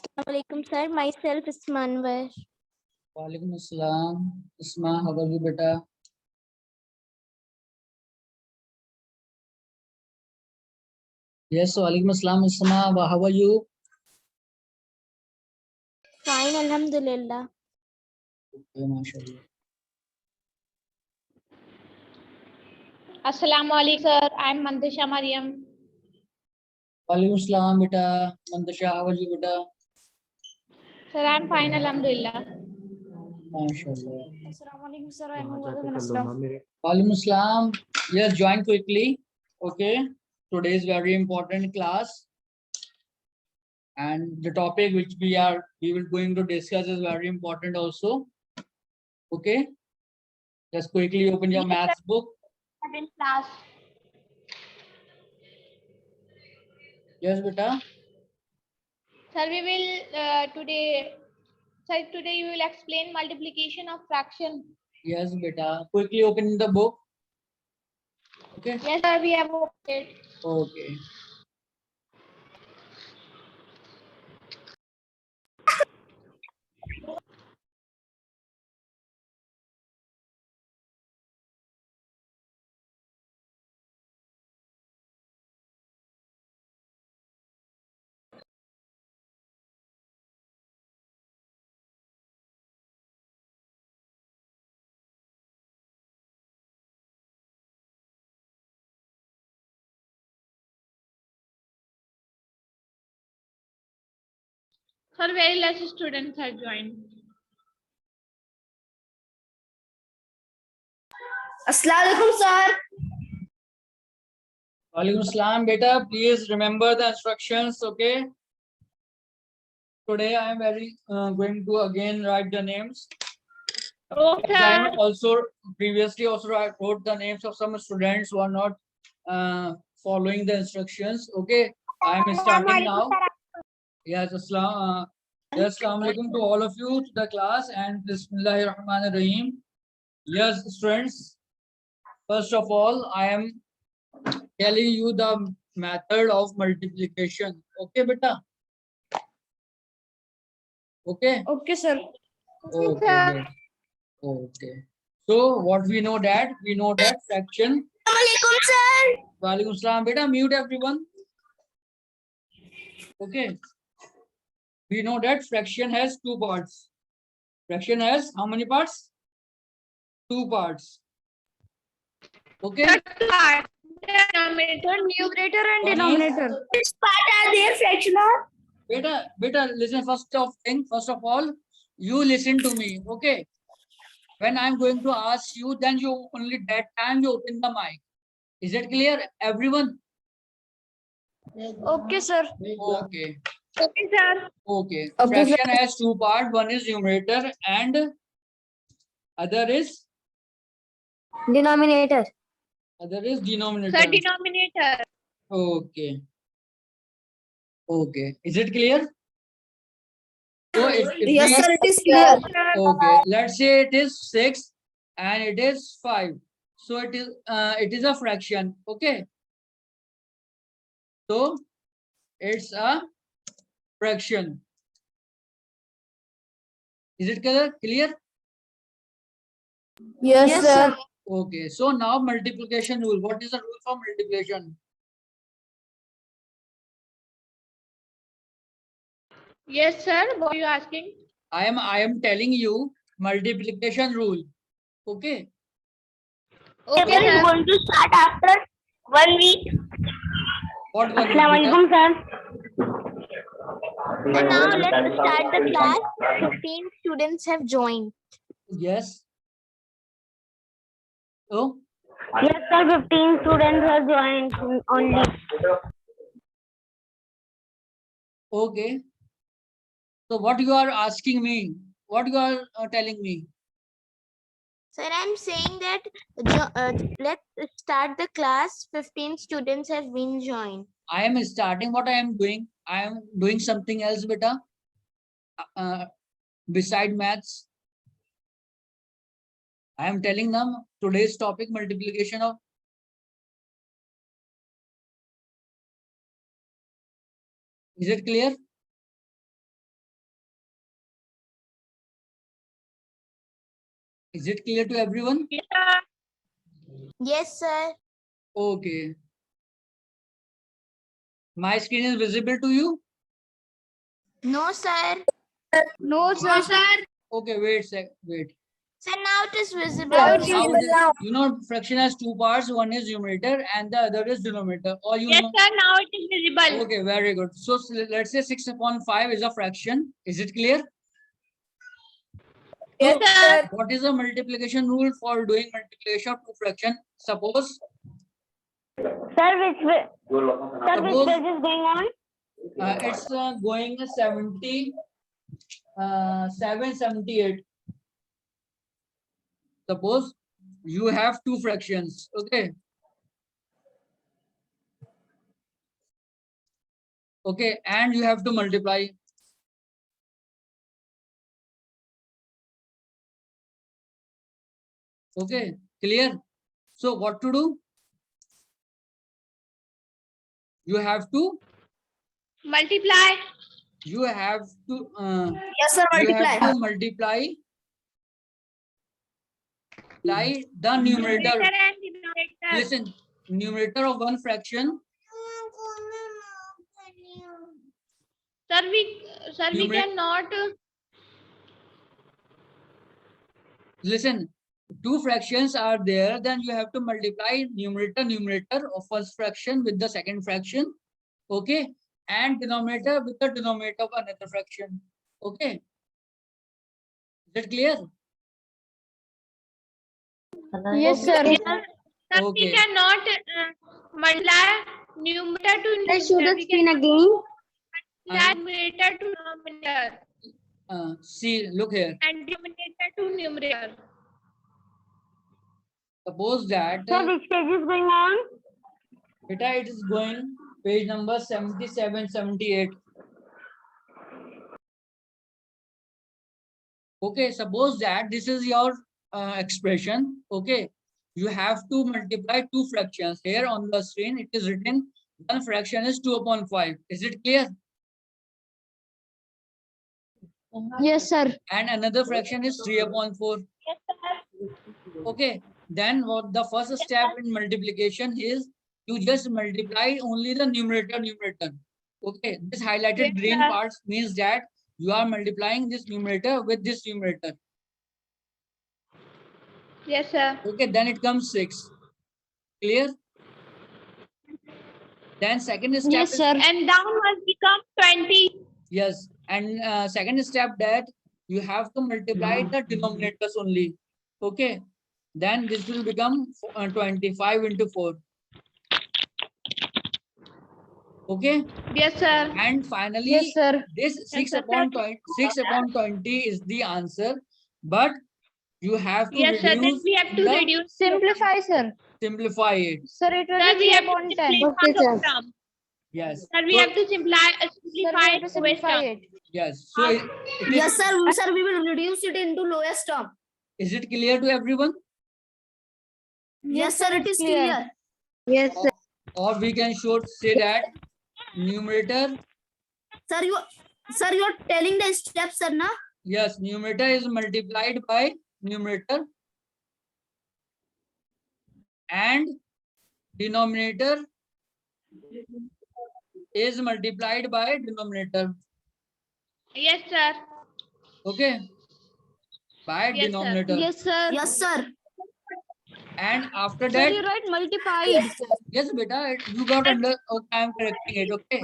Assalamualaikum sir, myself is Manwar. Walaikum Assalam. Isma, how are you, beta? Yes, Walaikum Assalam, Isma, how are you? Fine, Alhamdulillah. Okay, mashallah. Assalamualaikum sir, I'm Mandisha Mariam. Walaikum Assalam, beta. Mandasha, how are you, beta? Sir, I'm fine, Alhamdulillah. Mashallah. Assalamualaikum sir, I'm Walaikum Walaikum Assalam. Yes, join quickly. Okay. Today's very important class. And the topic which we will going to discuss is very important also. Okay. Just quickly open your maths book. In class. Yes, beta. Sir, we will today you will explain multiplication of fraction. Yes, beta. Quickly open the book. Okay. Yes, sir, we have opened. Okay. Sir, very less students have joined. Assalamualaikum sir. Walaikum Assalam, beta. Please remember the instructions. Okay. Today I am going to again write the names. Okay. I also previously wrote the names of some students who are not following the instructions. Okay. I am starting now. Yes, Assalamu alaikum to all of you, to the class, and Bismillahir Rahmanir Rahim. Yes, students. First of all, I am telling you the method of multiplication. Okay, beta. Okay. Okay sir. Okay. Okay. So what we know that fraction. Assalamualaikum sir. Walaikum Assalam, beta. Mute everyone. Okay. We know that fraction has two parts. Fraction has how many parts? Two parts. Okay. Denominator, Numerator and One is- denominator. Which part are there fractional? Beta, listen. First of all, you listen to me. Okay. When I'm going to ask you, then you only that time you open the mic. Is it clear, everyone? Okay sir. Okay. Okay, sir. Okay. Okay, Fraction has two parts. One is numerator and other is Denominator. denominator. Sir, denominator. Okay. Okay. Is it clear? So if Yes we, sir, it is clear. okay, let's say it is 6 and it is 5. So it is a fraction. Okay. So it's a fraction. Is it clear? Yes sir. Okay. So now multiplication rule. What is the rule for multiplication? Yes, sir. What are you asking? I am telling you multiplication rule. Okay. Okay, sir. going to start after 1 week. What one? Assalamualaikum sir. And now let's start the class. 15 students have joined. Yes. So Yes sir, 15 students have joined only. okay. So what you are asking me? What you are telling me? Sir, I'm saying that let's start the class. 15 students have been joined. I am starting. What I am doing? I am doing something else, beta. Beside maths. I am telling them today's topic multiplication of. Is it clear? Is it clear to everyone? Yes, sir. Yes, sir. Okay. My screen is visible to you? No, sir. No, sir. Okay, wait wait. Sir, now it is visible. Now Now you know fraction has two parts. One is numerator and the other is denominator. Or you Yes, know. sir. Now it is visible. Okay, very good. So let's say 6/5 is a fraction. Is it clear? Yes, sir. What is the multiplication rule for doing multiplication of two fraction? Suppose Sir, which Suppose- page is going on? it's going 778. Suppose you have two fractions. Okay. Okay, and you have to multiply. Okay, clear? So what to do? You have to Multiply. you have to Yes, sir. you have to multiply the numerator. Numerator and denominator. Listen, numerator of one fraction. Sir, we Numerate- cannot. Listen, two fractions are there, then you have to multiply numerator of first fraction with the second fraction. Okay, and denominator with the denominator of another fraction. Okay, is that clear? Yes, sir. Sir, we Okay. cannot multiply numerator to Let's show the numerator. We screen can again. multiply numerator to denominator See, look here. and denominator to numerator. Suppose that which page is going on? beta, it is going page number 77, 78. Okay, suppose that this is your expression. Okay, you have to multiply two fractions. Here on the screen, it is written one fraction is 2/5. Is it clear? Yes, sir. And another fraction is 3/4. Yes, sir. Okay, then what the first step in multiplication is you just multiply only the numerator. Okay, this highlighted Yes, green sir. parts means that you are multiplying this numerator with this numerator. Yes, sir. Okay, then it comes 6. Clear? Then second step Yes, is, sir. And down must become 20. yes, and second step that you have to multiply the denominators only. Okay, then this will become 25 into 4. Okay, Yes, sir. and finally Yes, sir. this Yes, 6/20 is the answer, but you have to Yes, sir. Then reduce we have to the- reduce. Simplify, sir. simplify it. Sir, it will Sir, be we have to 3/10. simplify Okay, the sir. term. Yes. Sir, we So- have to Sir, we have to simplify simplify it. it. Yes. So it is, Yes, sir. Sir, we will reduce it into lowest term. is it clear to everyone? Yes, sir. It is Clear. clear. Yes, sir. Or we can say that numerator, Sir, you are telling the steps, sir, na? yes, numerator is multiplied by numerator and denominator is multiplied by denominator. Yes, sir. Okay, by Yes, sir. denominator. Yes, sir. Yes, sir. And after Sir, that, you write multiplied. yes, beta, you got under. Okay, I am correcting it. Okay,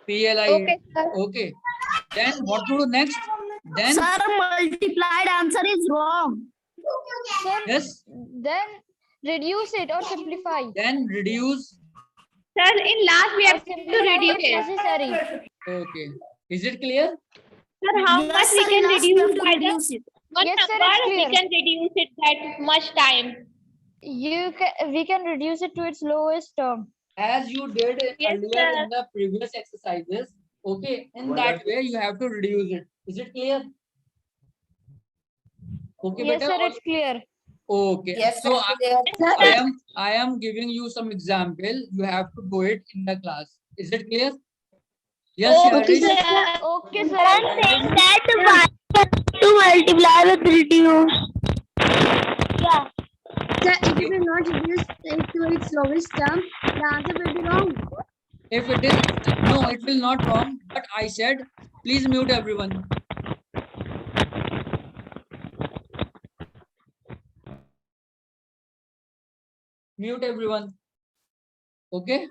PLI. Okay, sir. Okay. Then what to do next? Then Sir, multiplied answer is wrong. Sir, yes, then reduce it or simplify. then reduce. Sir, in last we Or have to simplify reduce if it. necessary. Okay, is it clear? Sir, how Yes, much sir, we can last we have reduce to by the reduce it. one Yes, sir, number? it's We clear. can reduce it that much time. We can reduce it to its lowest term. As you did Yes, earlier sir. in the previous exercises. Okay, in that way you have to reduce it. Is it clear? Okay, Yes, beta. sir, it's clear. Okay. Yes, So sir. I am giving you some example. You have to do it in the class. Is it clear? Yes, Okay, Harish. sir. Okay, sir. I'm saying that To multiply with reduce. Yeah. Sir, if it will not reduce it to its lowest term, the answer will be wrong. If it is, no, it will not wrong. But I said, please mute everyone. Mute everyone. Okay.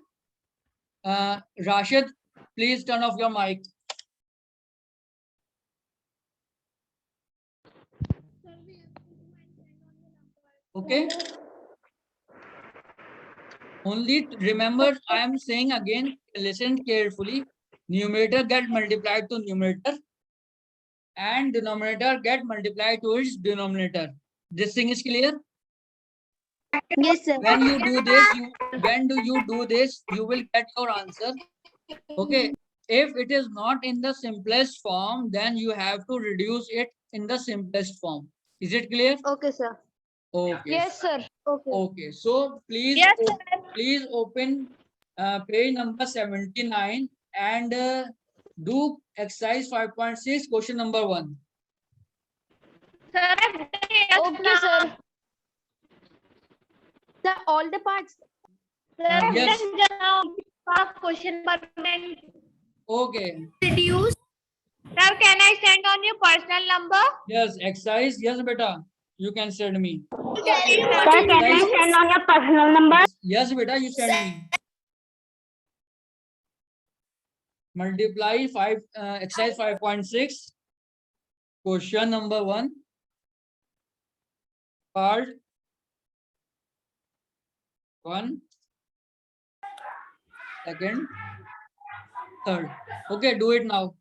Rashid, please turn off your mic. Okay. Only remember, I am saying again, listen carefully. Numerator get multiplied to numerator and denominator get multiplied to its denominator. This thing is clear? Yes, sir. When you do this, you will get your answer. Okay. If it is not in the simplest form, then you have to reduce it in the simplest form. Is it clear? Okay, sir. Okay. Yes, sir. Okay. Okay. So please, Yes, sir. please open page number 79 and do exercise 5.6 question number 1. Sir, I've done it Okay, now. sir. Sir, all the parts. Sir, I've Yes. done just now. Question number 10. Okay. Reduce. Sir, can I send on your personal number? Yes, exercise. Yes, beta. You can send me. Okay, sir. Sir, can I send on your personal number? Yes, beta, you send me. Multiply 5, exercise 5.6. Question number 1. Part 1. Second. Third. Okay, do it now.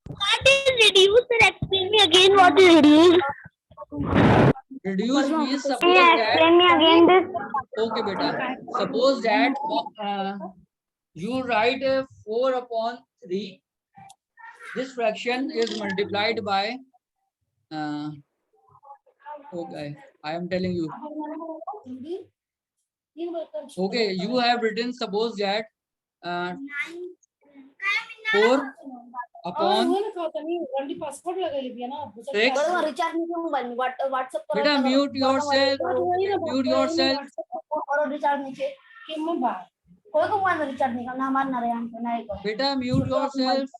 What is reduce? Sir, explain me again what is reduce. Reduce means suppose that. me again this. Okay, beta. Suppose that you write 4 upon 3. This fraction is multiplied by. Okay, I am telling you. Okay, you have written suppose that 4 upon 6. Beta, mute yourself. Mute yourself. Beta, mute yourself.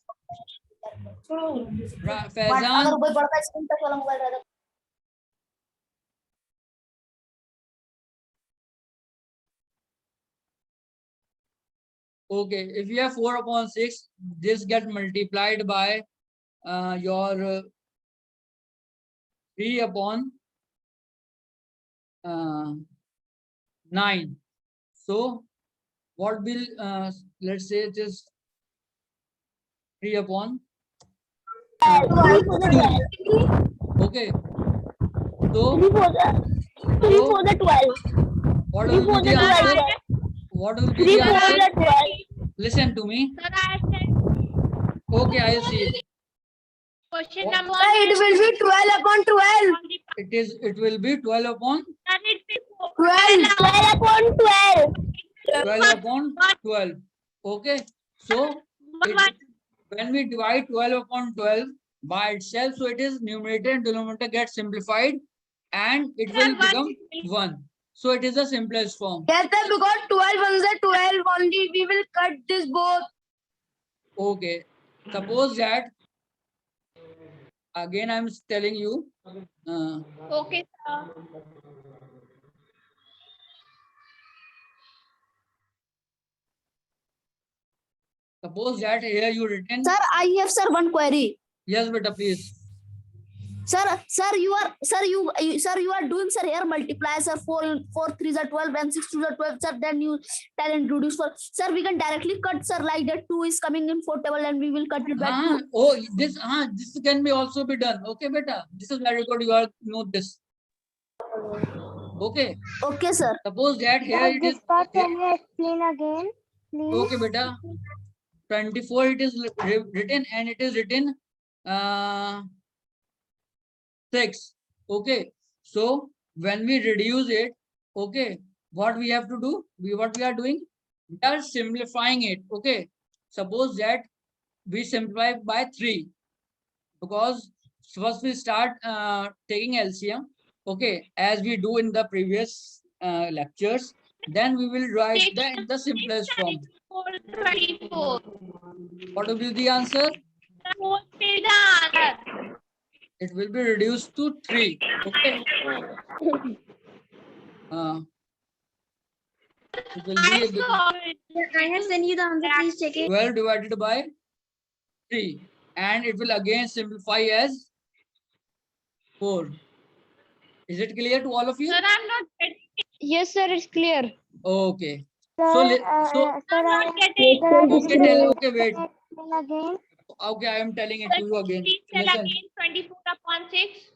Faizan. Okay, if you have 4 upon 6, this get multiplied by your 3 upon 9. So what will, let's say it is 3 upon 2. Okay. So, 3 for the 12. what 3 will for be the the answer? 12. What will be 3 the for answer? the 12. Listen to me. Sir, I sent Okay, I'll see. question What? number. It will be 12 upon 12. It will be 12 upon 12. 12 upon 12. 12 upon 12. Okay. So when we divide 12 upon 12 by itself, so it is numerator and denominator get simplified and it will become 1. So it is the simplest form. Yes, sir, because 12 ones are 12 only. We will cut this both. Okay. Suppose that, again I'm telling you, Okay, sir. suppose that here you written. Sir, I have one query. Yes, beta, please. Sir, you are doing sir here multiply sir 4 3s are 12 and 6 2s are 12 sir, then you tell and reduce for sir, we can directly cut sir, like that 2 is coming in 4 table and we will cut it back to. Oh, this can be also be done. Okay, beta, this is very good. You are know this. Okay. Okay, sir. Suppose that here it is. Can you explain again, please? Okay, beta. 24 it is written and it is written 6. Okay. So when we reduce it, okay, what we have to do? What we are doing? We are simplifying it. Okay. Suppose that we simplify by 3 because first we start taking LCM, okay, as we do in the previous lectures. Then we will write the simplest form. 24. What will be the answer? It will be reduced to 3. Okay. It will be I have sent you the answer. Please check it. 12 divided by 3, and it will again simplify as 4. Is it clear to all of you? Sir, I'm not getting. Yes, sir, it's clear. Okay. Sir, So, I'm not getting. okay, wait. Again. Okay, I am telling it to you again. Please tell Listen. again 24 upon 6.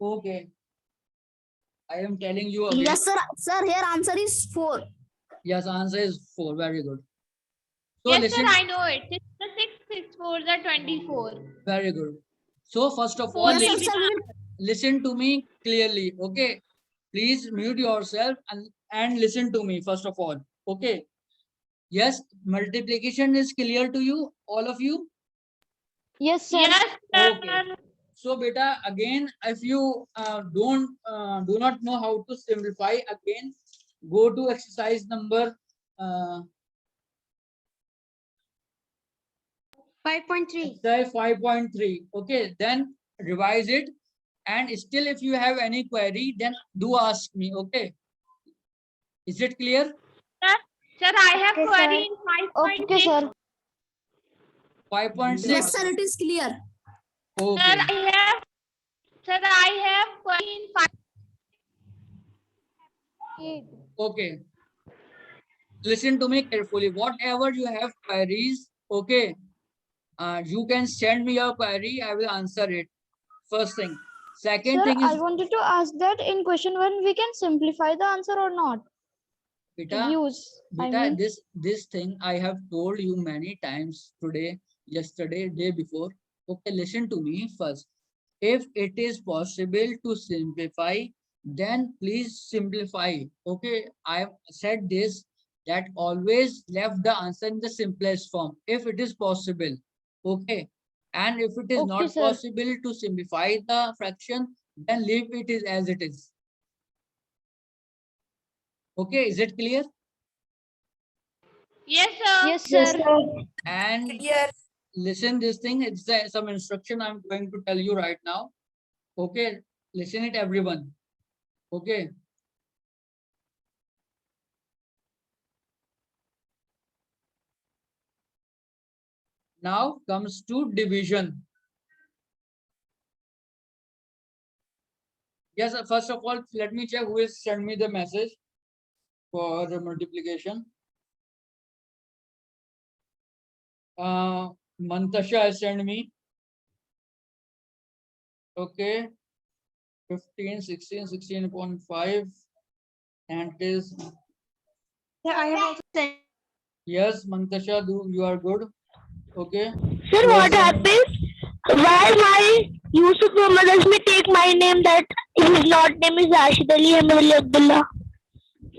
Okay. I am telling you again. Yes, sir. Sir, here answer is 4. Yes, answer is 4. Very good. So Yes, listen. sir, I know it. It's the 6 4 the 24. Very good. So first of all, Yes, sir. listen to me clearly. Okay. Please mute yourself and listen to me first of all. Okay. Yes, multiplication is clear to you, all of you. Yes, sir. Yes, sir. Okay. So beta, again, if you do not know how to simplify, again, go to exercise number 5.3. exercise 5.3. Okay, then revise it. And still, if you have any query, then do ask me. Okay. Is it clear? Sir, I have Okay, query sir. in 5.6. Okay, sir. 5.6. Yes, sir. It is clear. Okay. Sir, I have query in 5. Okay. Listen to me carefully. Whatever you have queries, okay, you can send me your query. I will answer it. First thing. Second Sir, thing I is, wanted to ask that in question 1, we can simplify the answer or not? beta, Use. I beta, mean, this thing I have told you many times today, yesterday, day before. Okay, listen to me first. If it is possible to simplify, then please simplify. Okay, I have said this, that always left the answer in the simplest form if it is possible. Okay, and if it is Okay, not sir. possible to simplify the fraction, then leave it is as it is. Okay, is it clear? Yes, sir. yes, sir. And listen this thing, it's some instruction I'm going to tell you right now. Okay, listen it everyone. Okay. Now comes to division. Yes, first of all, let me check who will send me the message for the multiplication. Mantasha has sent me. Okay. 15, 16, 16.5. And it is, I have also sent. yes, Mantasha, you are good. Okay. Sir, You what are happens? Why my Yusuf Muhammad Azmi take my name that his not name is Rashid Ali Hamid Abdullah?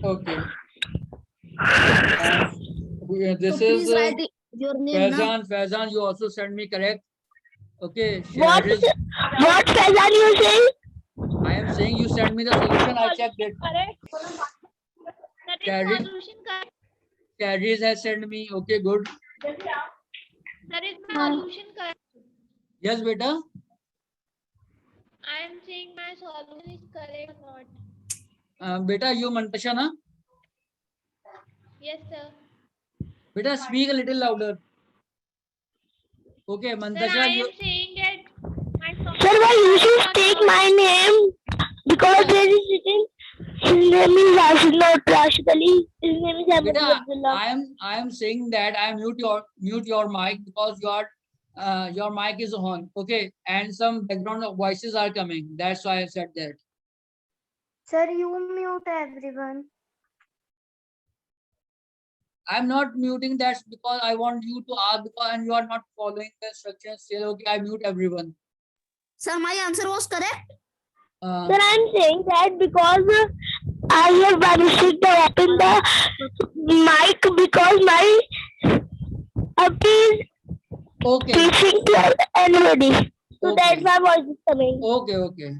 okay. This So please is write your name now. Faizan, you also send me correct. Okay. What Faizan you saying? I am saying you send me the solution. I checked it. Correct. Carries has sent me. Okay, good. That is my solution correct. Yes, beta. I am saying my solution is correct or not. Beta, you Mantasha, na? Yes, sir. Beta, speak a little louder. Okay, Sir, Mantasha, I you. am saying that my sir, why you should take my name because there is written his name is Rashid, not Rashid Ali. His name is Ahmed Beta, Abdullah. I am saying that I mute your mic because your mic is on. Okay, and some background voices are coming. That's why I said that. Sir, you mute everyone. I'm not muting. That's because I want you to ask because and you are not following the instructions. Still, okay, I mute everyone. Sir, my answer was correct. Sir, I'm saying that because I have by mistake opened the mic because my up is okay. facing to anybody. So So that's Okay. why voice is coming. Okay.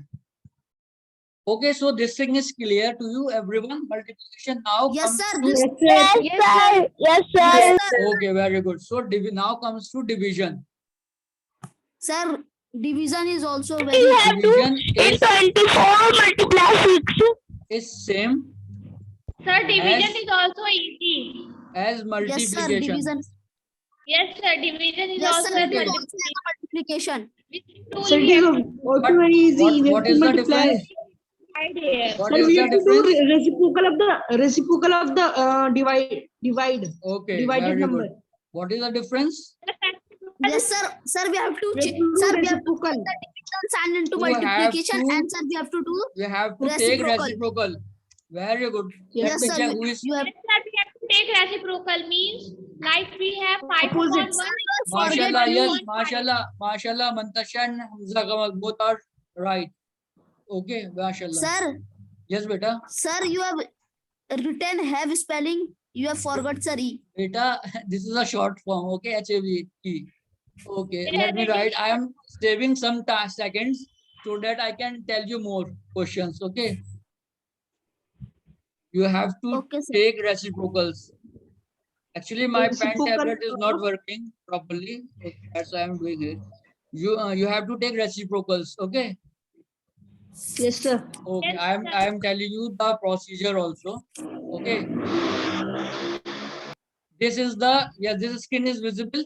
Okay, so this thing is clear to you, everyone. Multiplication now Yes, comes sir. to. This, Yes, sir. Yes, sir. yes, sir. Okay, very good. So now comes to division. Sir, division is also We very. have to. Division It's is 24 multiply 6. same Sir, division as is also easy. as Yes, sir. multiplication. Division. Yes, sir, division is Yes, also sir. It Okay. is also a multiplication. Sir, It is also very easy. We have What to is the multiply. difference? here. What Sir, is we the have to do difference? reciprocal of the divide Okay, divided very number. good. What is the difference? Yes, sir. Sir, we have to. We have to do Sir, we have to reciprocal. put the division sign into You have multiplication, to- and sir, we have to do. You have to take Reciprocal. reciprocal. Very good. Yes, Let me sir. check who is You have. Yes, sir, we have to take reciprocal means like we have 5 upon Opposites. 1. Forget Mashallah. you. Yes, Mashallah. Mantasha and Hamza Kamal both are right. Okay, Mashallah. Sir, Yes, beta. sir, you have written have spelling. You have forgot, sir. E. Beta, this is a short form. Okay, HAVE. Okay, let me Yeah, write. I am saving some seconds so that I can tell you more questions. Okay. You have to Okay, sir. take reciprocals. Actually, my pen Reciprocal tablet is not of- working properly. Okay, that's why I'm doing it. You have to take reciprocals. Okay. Yes, sir. Okay. Yes, I am telling you the procedure also. Okay. This is the this skin is visible.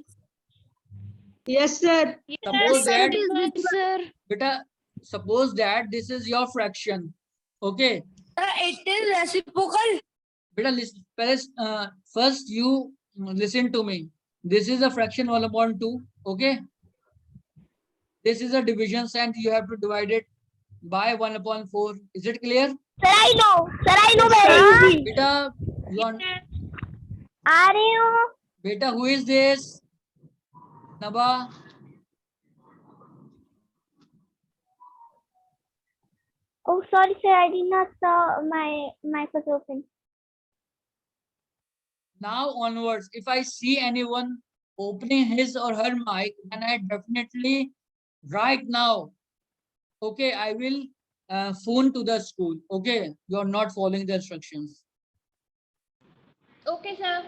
Yes, sir. Suppose sir, that it is visible. Sir, beta, suppose that this is your fraction. Okay. It is reciprocal. Beta, listen, first you listen to me. This is a fraction 1/2. Okay. This is a division sign. You have to divide it by 1/4. Is it clear? Sir, I know. Sir, I know Yes, very sir. easy. Beta, you are, Are you? beta, who is this? Naba. Oh, sorry, sir. I did not saw my mic was open. Now onwards, if I see anyone opening his or her mic, then I definitely right now, okay, I will phone to the school. Okay, you are not following the instructions. okay, sir.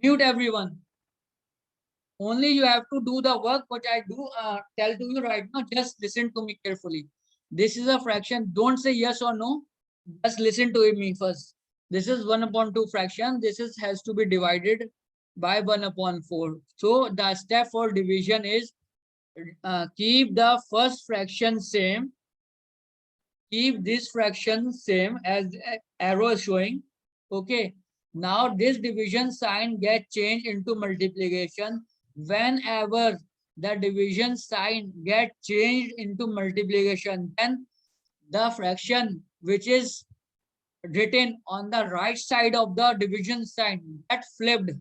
Mute everyone. Only you have to do the work which I do tell to you right now. Just listen to me carefully. This is a fraction. Don't say yes or no. Just listen to me first. This is 1/2 fraction. This is has to be divided by 1/4. So the step for division is keep the first fraction same. Keep this fraction same as arrow is showing. Okay. Now this division sign get changed into multiplication. Whenever the division sign get changed into multiplication, then the fraction which is written on the right side of the division sign get flipped,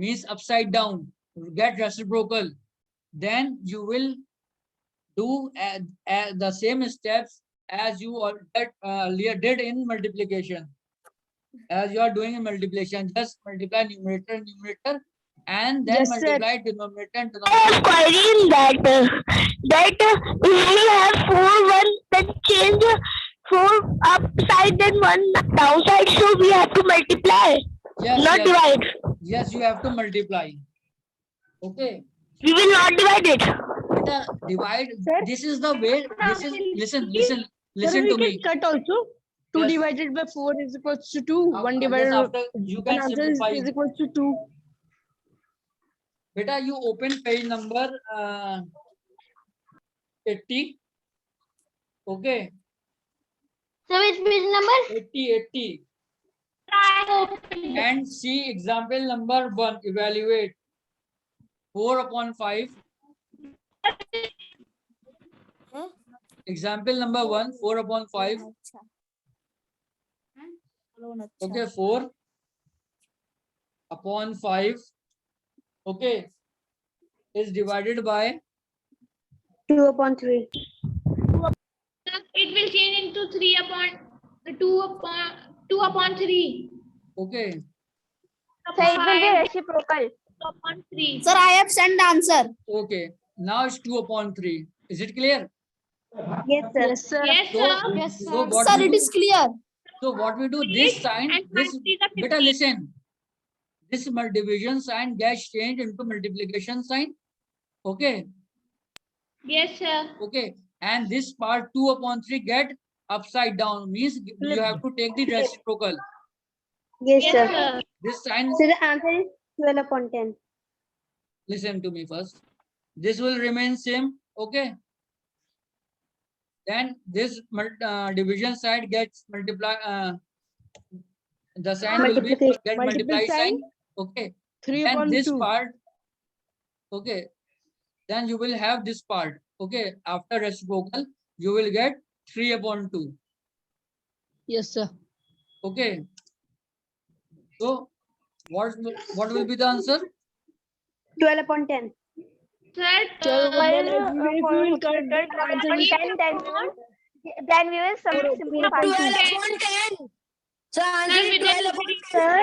means upside down, get reciprocal. Then you will do the same steps as you earlier did in multiplication. As you are doing in multiplication, just multiply numerator and then Yes, sir. multiply denominator and I have query in that. We only have 4 1, then change 4 upside, then 1 downside. So we have to multiply, Yes, not yes, divide. yes, you have to multiply. Okay. We will not divide it. Beta, divide. Sir? This is the way. This is listen Sir, to we me. can cut also. 2 Yes. divided by 4 is equals to 2. 1 Yes, divided after you can answer simplify. is equals to 2. Beta, you open page number 80. Okay, So which page number? 80, I open. and see example number 1. Evaluate 4/5. Example number 1, 4/5. Okay, 4/5. Okay, is divided by 2/3. It will change into 2 upon 3. okay. So it will be reciprocal. 2 upon 3. Sir, I have sent the answer. Okay. Now it's 2/3. Is it clear? Yes, sir. Yes, sir. So what Sir, we it do? is clear. So what we do? This sign, this better listen. This division sign gets changed into multiplication sign. Okay. Yes, sir. Okay. And this part 2/3 get upside down, means you have to take the reciprocal. Yes, Yes, sir. sir. This sign, So the answer is 12/10. listen to me first. This will remain same. Okay. Then this division side gets the sign will be Multiplication. get Multiple multiply sign. sign. Okay. Then this part. Okay. Then you will have this part. Okay. After reciprocal, you will get 3/2. Yes, sir. Okay. So what will be the answer? 12/10. Sir, If we will cut the answer is then we will simplify. 12/10. So answer is 12/10. Sir,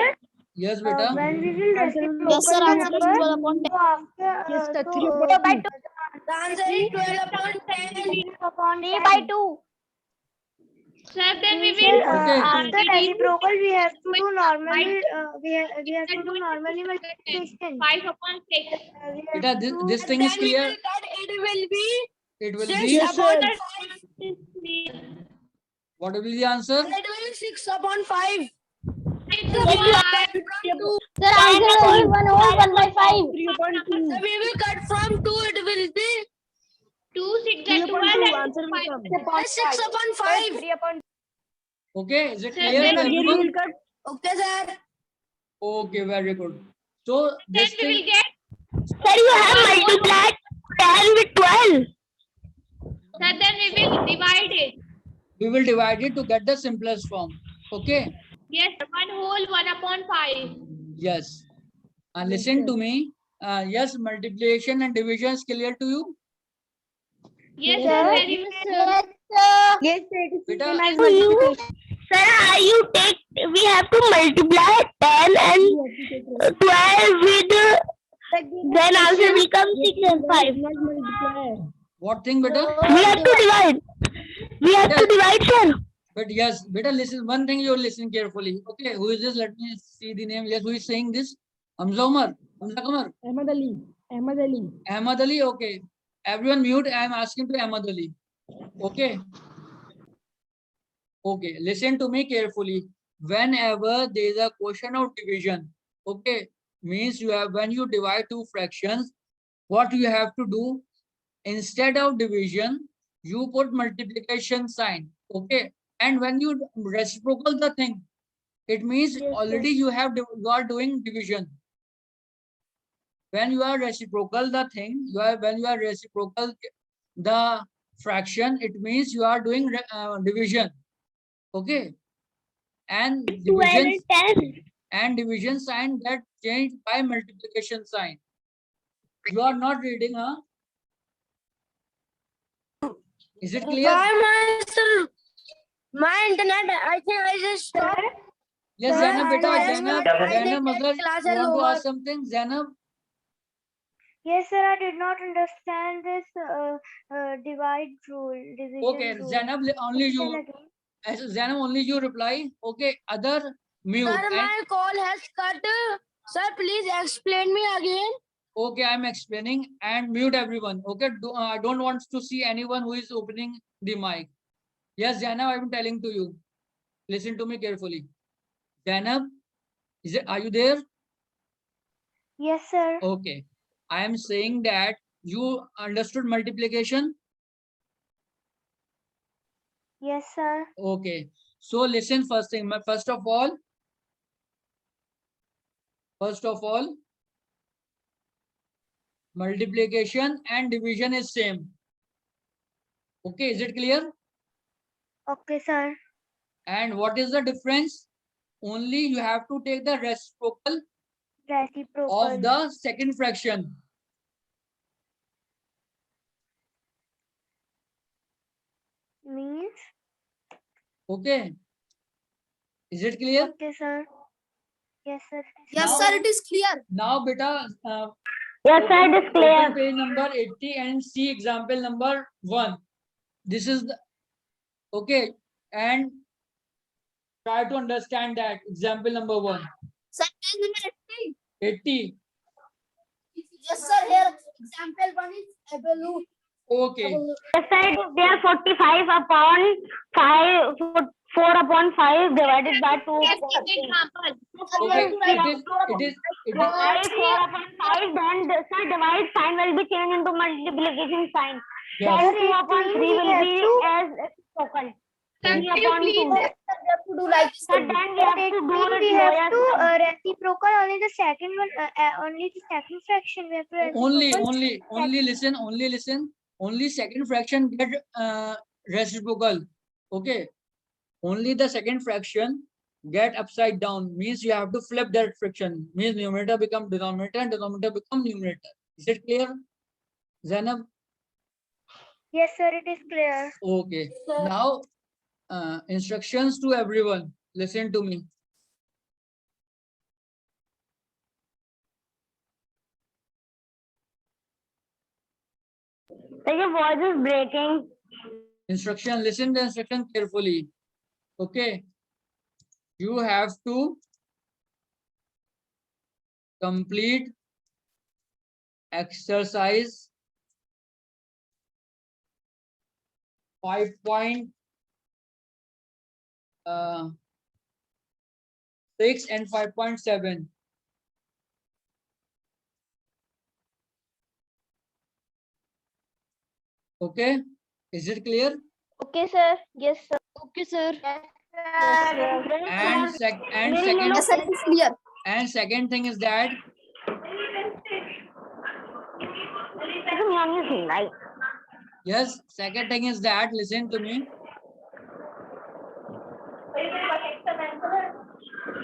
Yes, beta. when we will Answer will be Yes, sir. Answer is number, 12/10. so after Yes, sir. so 3/2. The answer is 12/10. 3/2. Sir, then we will Okay. after reciprocal we have to do normally we have to do normally multiplication. 5/6. Beta, this thing is Then we clear. will cut. It will be It will 6 be. Yes, sir. upon 5. What will be the answer? It will be 6/5. Sir, The answer is 1/5. 3/2. So we will cut from 2. It will be 2, 6 and 3/2. 12 Answer will come. 6/5. Okay. Is it Sir, clear then to Again we everyone? will cut. Okay, sir. Okay. Very good. So then this we will thing. get Sir, you have multiplied 10 with 12. sir, then we will divide it. We will divide it to get the simplest form. Okay. Yes, 1/5. Yes. And listen to me. Yes, multiplication and division is clear to you. Yes, Yes, sir. sir. Very Yes, Yes, sir. It is Beta, same as For you, multiplication. sir, you take, we have to multiply 10 and 12 with, then answer will come 6 and 5. Not multiply. what thing, beta? We have to divide. We have to divide, sir. But yes, beta, listen. One thing you listen carefully. Okay. Who is this? Let me see the name. Yes, who is saying this? Hamza Umar. Hamza Kumar. Ahmad Ali. Ahmad Ali. Ahmad Ali. Okay. Everyone mute. I am asking to Ahmad Ali. Okay. Okay. Listen to me carefully. Whenever there is a question of division, okay, means you have when you divide two fractions, what you have to do instead of division, you put multiplication sign. Okay. And when you reciprocal the thing, it means already you are doing division. When you are reciprocal the thing, when you are reciprocal the fraction, it means you are doing division. Okay. And 12 division and 10. division sign get changed by multiplication sign. You are not reading, huh? Is it clear? My internet, I think I just stopped. Yes, Sir, Zainab, beta, I am Zainab, not- I Zainab, think mother, class you is want to over. ask something, Zainab? Yes, sir. I did not understand this divide rule. Division Okay, rule. Zainab, only Tell you. again. As Zainab, only you reply. Okay, other mute. Sir, my call has cut. Sir, please explain me again. Okay, I'm explaining and mute everyone. Okay, I don't want to see anyone who is opening the mic. Yes, Zainab, I'm telling to you. Listen to me carefully. Zainab, are you there? Yes, sir. Okay. I am saying that you understood multiplication. Yes, sir. Okay. So listen first thing. First of all, multiplication and division is same. Okay, is it clear? Okay, sir. And what is the difference? Only you have to take the reciprocal Reciprocal. of the second fraction. Means. Okay. Is it clear? Okay, sir. Yes, sir. Yes, Now- sir, it is clear. Now, beta, Yes, sir, it is clear. Open page number 80 and see example number 1. This is the okay, and try to understand that example number 1. Sir, page number 80. 80. Yes, sir. Here, example one is evolute. Okay. Yes, sir, it is there 45 upon 5, 4 upon 5 divided by 2 upon 3. Okay. It is. Divide 4 upon 5, then sir, divide sign will be changed into multiplication sign. Yes. Then 2 upon 3 will be as spoken. 3 upon 2. We have to do like this. Sir, then we have to do it We have to lowest. reciprocal only the second one, only the second fraction. We have to Only listen. Only second fraction get reciprocal. Okay. Only the second fraction get upside down, means you have to flip that fraction, means numerator become denominator and denominator become numerator. Is it clear, Zainab? Yes, sir, it is clear. Okay. Now instructions to everyone. Listen to me. Sir, your voice is breaking. Instruction, listen the instruction carefully. Okay. You have to complete exercise 5.6 and 5.7. Okay, is it clear? Okay, sir. Yes, sir. Okay, sir. And second Yes, sir. It is clear. and second thing is that yes, second thing is that listen to me.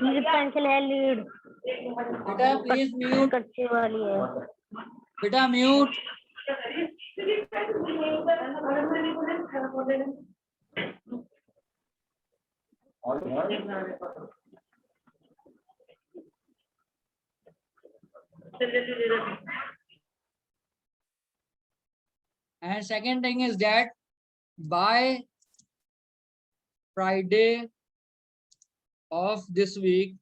Pencil है lead Beta, please mute. कच्ची वाली है Beta, mute. And second thing is that by Friday of this week,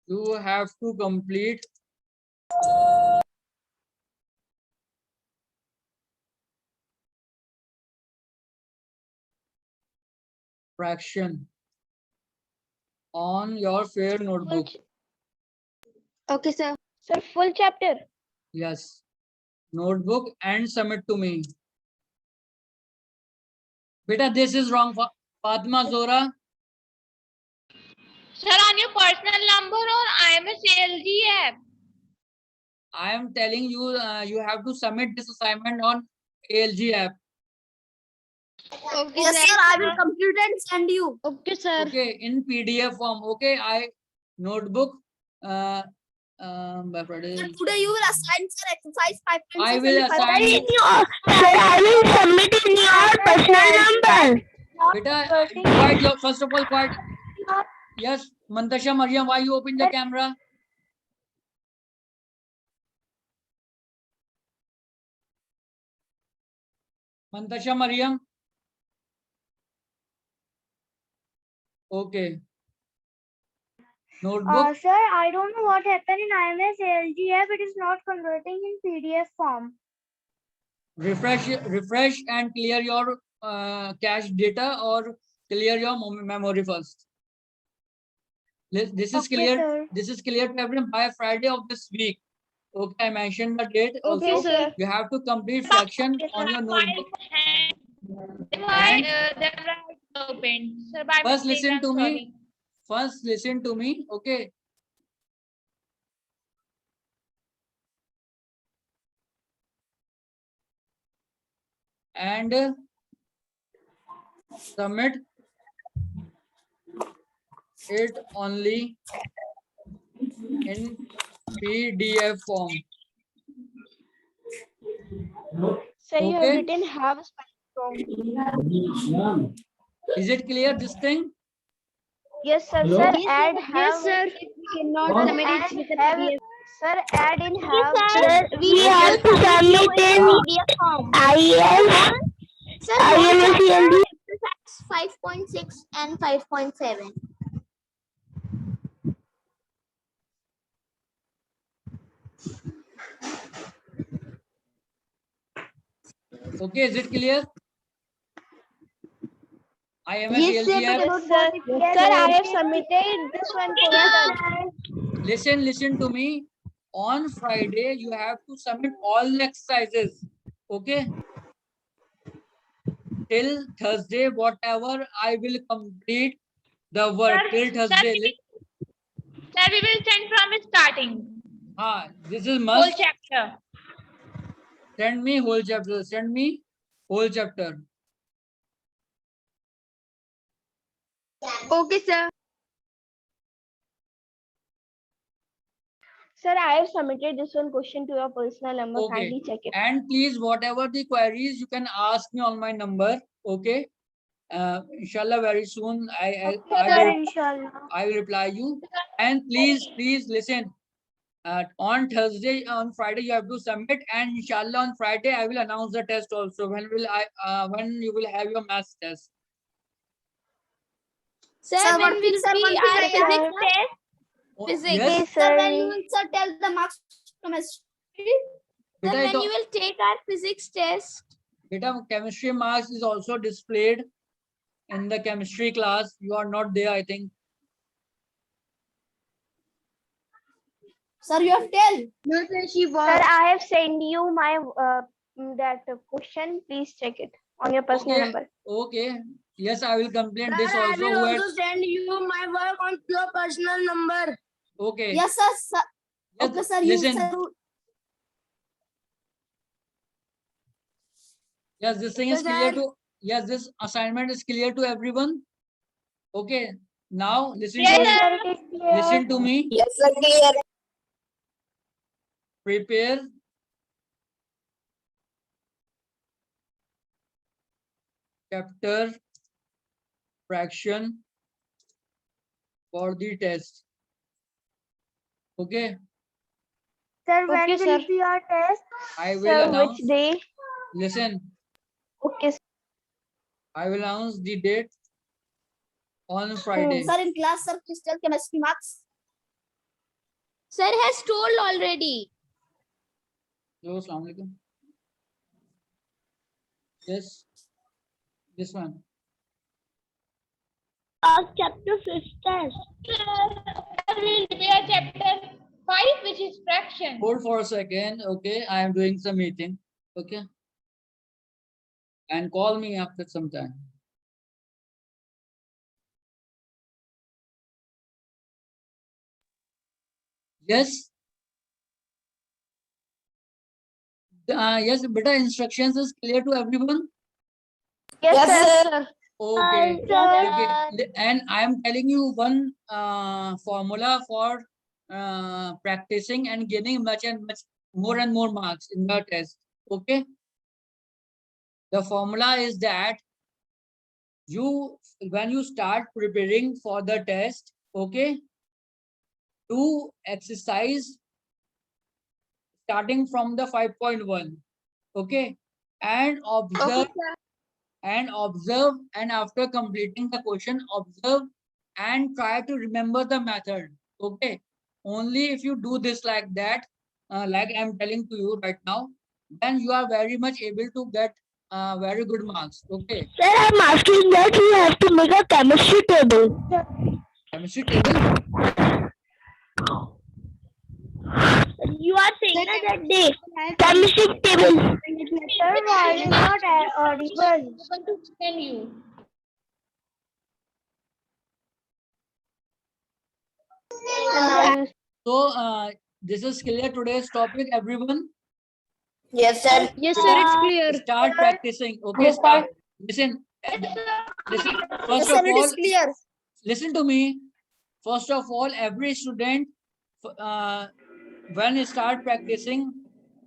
you have to complete fraction on your fair notebook. Okay, sir. Sir, full chapter. Yes, notebook and submit to me. Beta, this is wrong. Fatima Zora. Sir, on your personal number or IMS ALG app? I am telling you, you have to submit this assignment on ALG app. Okay, Yes, sir. I will complete and send you. Okay, sir. Okay, in PDF form. Okay, I notebook. By Friday. Sir, today you will assign sir exercise 5.6. I will and assign. sir I will submit in your personal number Beta, quiet your first of all, quiet. Yes, Mantasha Mariam, why you open the camera? Mantasha Mariam. Okay. Notebook. Sir, I don't know what happened in IMS ALG app. It is not converting in PDF form. Refresh and clear your cache data or clear your memory first. This is Okay, clear. sir. This is clear to everyone by Friday of this week. Okay, I mentioned the date. Okay, Also, sir. you have to complete fraction on your notebook. Why the right open? Sir, by First, mistake, listen I'm to me. sorry. First, listen to me. Okay. And submit it only in PDF form. Sir, you have Okay. written half spelling wrong. Is it clear this thing? Yes, sir. Hello? Sir, add have. Yes, sir. We cannot What? submit it with the Have, PDF. sir, add in have. Sir, we have to submit in PDF form. IS, Sir, whole IMSCLD. chapter 5.6 and 5.7. Okay, is it clear? IMS Yes, sir. ALGF. Yes, sir. Sir, I have submitted this one question. Listen to me. On Friday, you have to submit all the exercises. Okay. Till Thursday, whatever I will complete the work till Thursday. Sir, we will send from starting. This is Whole must. chapter. Send me whole chapter. Send me whole chapter. Okay, sir. Sir, I have submitted this one question to your personal number. Okay. Kindly check it. And please, whatever the queries, you can ask me on my number. Okay. Inshallah, very soon I Sir, inshallah. will reply you. And please listen. On Thursday, on Friday, you have to submit, and inshallah on Friday I will announce the test also. When you will have your maths test? Sir, Sir, when one will thing, sir, be one our thing, sir. physics test? Oh, Physics. yes. Yes, Sir, when you sir. will sir tell the marks chemistry. Sir, Beta, when you will take our physics test? beta, chemistry marks is also displayed in the chemistry class. You are not there, I think. Sir, you have tell. No, sir, she Sir, was. I have sent you my that question. Please check it on your personal Okay. number. Okay. Yes, I will complain Sir, this I also. will Who had- also send you my work on your personal number. Okay. Yes, sir. Sir. Yes, Okay, sir. listen. Sir, Yes, this thing is Sir, clear to. Yes, this assignment is clear to everyone. Okay. Now listen Yes, to sir. Sir, it is clear. listen to me. yes, sir. Clear. Prepare chapter fraction for the test. Okay. Sir, when Okay, will sir. be your test? I will Sir, announce. which day? Listen, Okay, sir. I will announce the date on Friday. Sir, in class, sir, please tell chemistry marks. Sir has told already. Hello, Assalamu alaikum. Yes, this one. Chapter 5 test. Sir, we will prepare chapter 5, which is fraction. Hold for a second. Okay, I am doing some meeting. Okay, and call me after some time. Yes. Yes, beta, instructions is clear to everyone. Yes, sir. sir. Okay. Sir. Okay. And I am telling you one formula for practicing and gaining much and more marks in the test. Okay. The formula is that when you start preparing for the test, okay, do exercise starting from the 5.1. Okay. And observe. And after completing the question, observe and try to remember the method. Okay. Only if you do this like that, like I'm telling to you right now, then you are very much able to get very good marks. Okay. Sir, I'm asking that you have to make a chemistry table. Chemistry table. You are saying that day. Chemistry table. Sir, why is not audible? Able to send you. So this is clear today's topic, everyone. Yes, sir. Yes, sir, it's clear. Start practicing. Okay, start. Listen. Listen. First of all, clear. listen to me. First of all, every student, when you start practicing,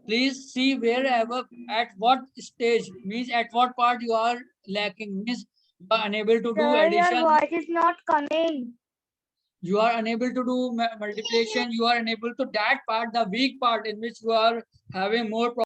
please see wherever, at what stage, means at what part you are lacking, means you are unable to do Sir, your addition. voice is not coming. You are unable to do multiplication. You are unable to that part, the weak part in which you are having more